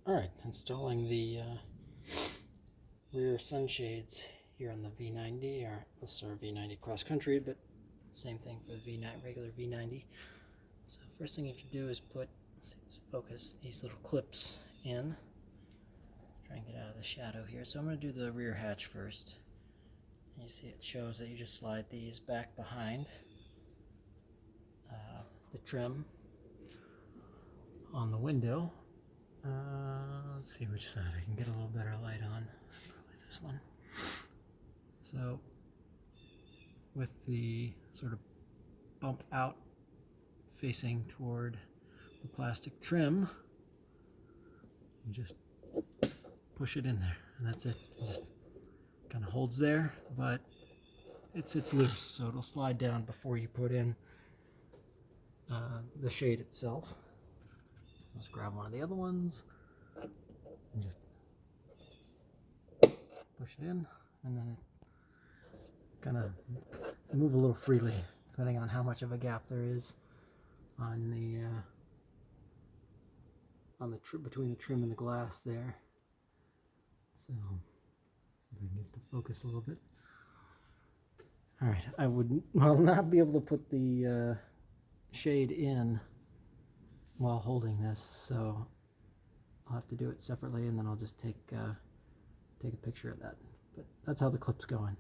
Alright, installing the rear sunshades here on the V90, or this is our V90 cross country, but same thing for the V90, regular V90. So first thing you have to do is focus these little clips in. Try and get out of the shadow here. So I'm going to do the rear hatch first. And you see it shows that you just slide these back behind the trim on the window. Let's see which side I can get a little better light on. Probably this one. So with the sort of bump out facing toward the plastic trim, you just push it in there, and that's it. It just kind of holds there, but it sits loose, so it'll slide down before you put in the shade itself. Let's grab one of the other ones and just push it in, and then it kind of move a little freely depending on how much of a gap there is on the between the trim and the glass there. So see if I can get the focus a little bit. All right, I will not be able to put the shade in while holding this, so I'll have to do it separately, and then I'll just take a picture of that. But that's how the clip's going.